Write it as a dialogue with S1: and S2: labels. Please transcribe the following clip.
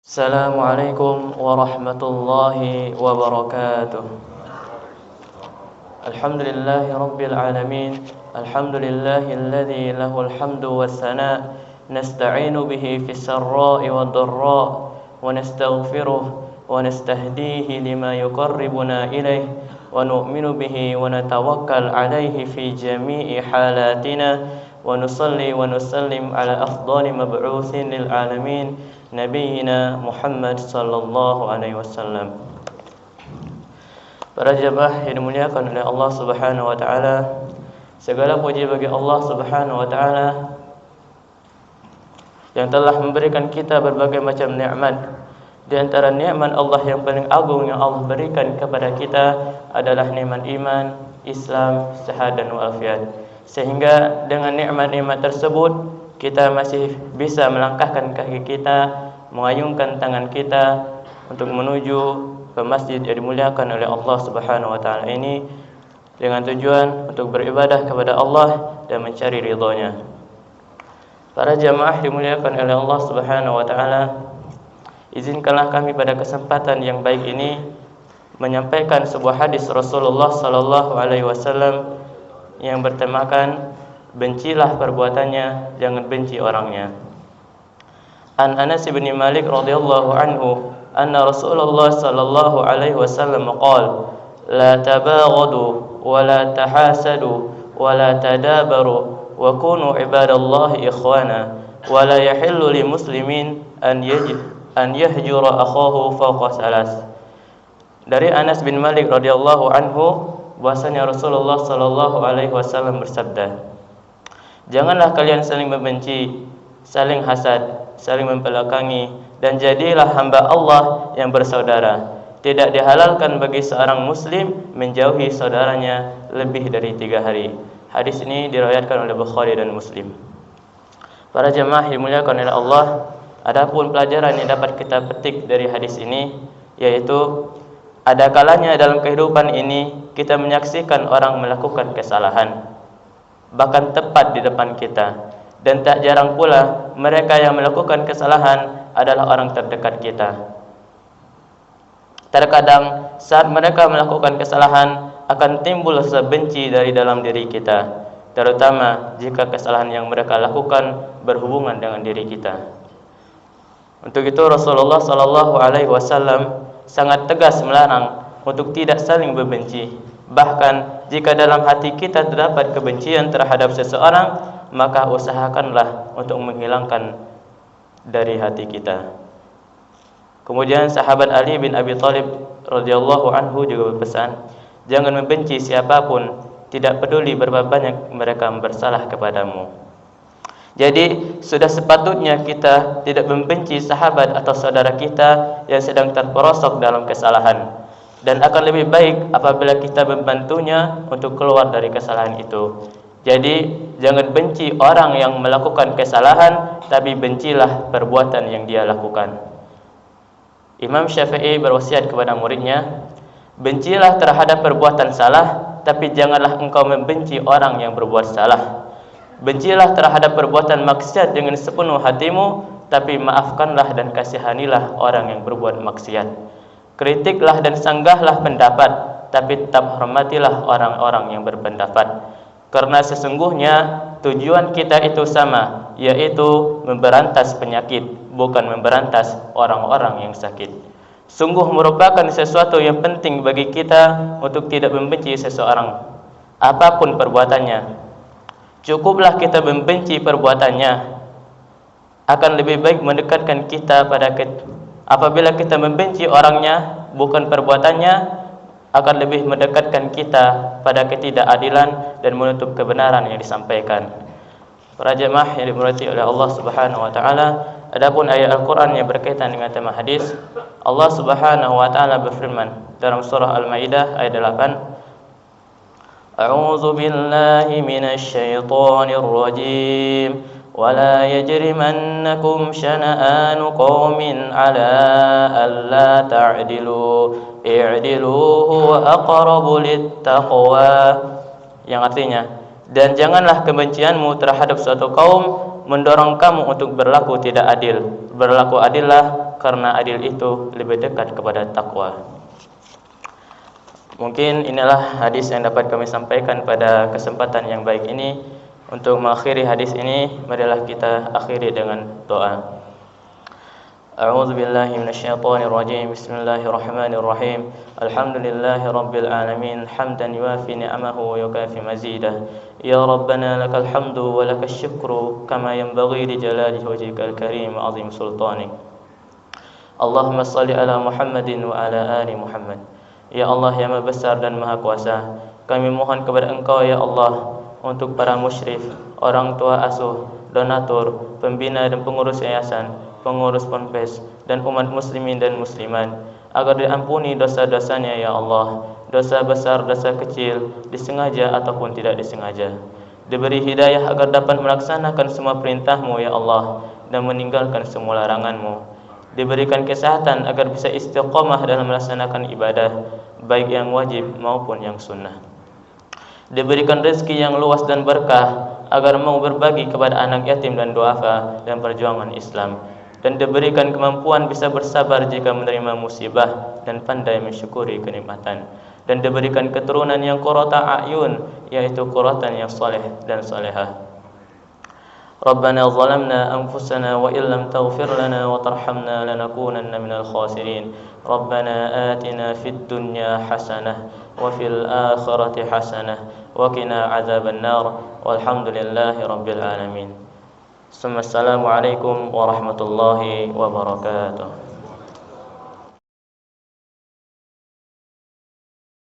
S1: Assalamualaikum warahmatullahi wabarakatuh. Alhamdulillahi rabbil alamin. Alhamdulillahilladzi lahul hamdu wassana. Nasta'inu bihi fis sarra'i wad dharra wa nastaghfiruh wa nastahdihi lima yuqarribuna ilayh wa nu'minu bihi wa natawakkal alayhi fi jami'i halatina wa nusalli wa nusallim ala afdali mab'utsin lil alamin Nabiina Muhammad sallallahu alaihi wasallam. Para jemaah yang dimuliakan oleh Allah Subhanahu wa taala, segala puji bagi Allah Subhanahu wa taala yang telah memberikan kita berbagai macam nikmat. Di antara nikmat Allah yang paling agung yang Allah berikan kepada kita adalah nikmat iman, Islam, sehat dan walafiat. Sehingga dengan nikmat-nikmat tersebut kita masih bisa melangkahkan kaki kita, mengayunkan tangan kita untuk menuju ke masjid yang dimuliakan oleh Allah Subhanahu wa taala ini dengan tujuan untuk beribadah kepada Allah dan mencari ridhonya. Para jamaah dimuliakan oleh Allah Subhanahu wa taala, izinkanlah kami pada kesempatan yang baik ini menyampaikan sebuah hadis Rasulullah sallallahu alaihi wasallam yang bertemakan bencilah perbuatannya, jangan benci orangnya. An Anas bin Malik radhiyallahu anhu, anna Rasulullah sallallahu alaihi wasallam qala, la tabaghadu wa la tahasadu wa la tadabaru wa kunu ibadallahi ikhwana wa la yahillu li muslimin an yahjura akhahu fawqa salas. Dari Anas bin Malik radhiyallahu anhu bahwasanya Rasulullah sallallahu alaihi wasallam bersabda, janganlah kalian saling membenci, saling hasad, saling membelakangi, dan jadilah hamba Allah yang bersaudara. Tidak dihalalkan bagi seorang muslim menjauhi saudaranya lebih dari 3 hari. Hadis ini diriwayatkan oleh Bukhari dan Muslim. Para jemaah dimuliakan oleh Allah, adapun pelajaran yang dapat kita petik dari hadis ini, yaitu ada kalanya dalam kehidupan ini kita menyaksikan orang melakukan kesalahan, bahkan tepat di depan kita, dan tak jarang pula mereka yang melakukan kesalahan adalah orang terdekat kita. Terkadang saat mereka melakukan kesalahan akan timbul rasa benci dari dalam diri kita, terutama jika kesalahan yang mereka lakukan berhubungan dengan diri kita. Untuk itu Rasulullah sallallahu alaihi wasallam sangat tegas melarang untuk tidak saling membenci. Bahkan jika dalam hati kita terdapat kebencian terhadap seseorang, maka usahakanlah untuk menghilangkan dari hati kita. Kemudian sahabat Ali bin Abi Thalib radhiyallahu anhu juga berpesan, jangan membenci siapapun, tidak peduli berapa banyak mereka bersalah kepadamu. Jadi sudah sepatutnya kita tidak membenci sahabat atau saudara kita yang sedang terperosok dalam kesalahan. Dan akan lebih baik apabila kita membantunya untuk keluar dari kesalahan itu. Jadi jangan benci orang yang melakukan kesalahan, tapi bencilah perbuatan yang dia lakukan. Imam Syafi'i berwasiat kepada muridnya, bencilah terhadap perbuatan salah, tapi janganlah engkau membenci orang yang berbuat salah. Bencilah terhadap perbuatan maksiat dengan sepenuh hatimu, tapi maafkanlah dan kasihanilah orang yang berbuat maksiat. Kritiklah dan sanggahlah pendapat, tapi tetap hormatilah orang-orang yang berpendapat. Karena sesungguhnya tujuan kita itu sama, yaitu memberantas penyakit, bukan memberantas orang-orang yang sakit. Sungguh merupakan sesuatu yang penting bagi kita untuk tidak membenci seseorang, apapun perbuatannya. Cukuplah kita membenci perbuatannya, akan lebih baik mendekatkan kita pada apabila kita membenci orangnya, bukan perbuatannya, akan lebih mendekatkan kita pada ketidakadilan dan menutup kebenaran yang disampaikan. Para jemaah yang dimuliakan oleh Allah Subhanahu wa taala, adapun ayat Al-Qur'an yang berkaitan dengan tema hadis, Allah Subhanahu wa taala berfirman dalam surah Al-Maidah ayat 8, A'udzu billahi minasy syaithanir rajim. ولا يجرمنكم شنآن قوم على ألا تعدلوا اعدلوا هو أقرب للتقوى, yang artinya, dan janganlah kebencianmu terhadap suatu kaum mendorong kamu untuk berlaku tidak adil. Berlaku adillah, karena adil itu lebih dekat kepada takwa. Mungkin inilah hadis yang dapat kami sampaikan pada kesempatan yang baik ini. Untuk mengakhiri hadis ini, marilah kita akhiri dengan doa. A'udzu billahi minasyaitonir rajim. Bismillahirrahmanirrahim. Alhamdulillahi rabbil alamin, hamdan yuwafi ni'amahu wa yukafi mazidah. Ya Rabbana lakal hamdu wa lakal syukru kama yanbaghi li jalali wajhikal karim wa 'azim sultanik. Allahumma shalli ala Muhammadin wa ala ali Muhammad. Ya Allah yang Maha Besar dan Maha Kuasa, kami mohon kepada Engkau ya Allah untuk para musyrif, orang tua asuh, donatur, pembina dan pengurus yayasan, pengurus ponpes, dan umat muslimin dan muslimat, agar diampuni dosa-dosanya ya Allah, dosa besar, dosa kecil, disengaja ataupun tidak disengaja. Diberi hidayah agar dapat melaksanakan semua perintah-Mu ya Allah, dan meninggalkan semua larangan-Mu. Diberikan kesehatan agar bisa istiqomah dalam melaksanakan ibadah, baik yang wajib maupun yang sunnah. Diberikan rezeki yang luas dan berkah, agar mau berbagi kepada anak yatim dan duafa dan perjuangan Islam. Dan diberikan kemampuan bisa bersabar jika menerima musibah dan pandai mensyukuri kenikmatan. Dan diberikan keturunan yang qurrata a'yun, yaitu qurratan yang saleh dan salehah. Rabbana zalamna anfusana wa illam taghfir lana wa tarhamna lanakunanna minal khasirin. Rabbana atina fid dunya hasanah wa fil akhirati hasanah wa qina adzaban nar. Walhamdulillahi rabbil alamin. Assalamualaikum warahmatullahi wabarakatuh.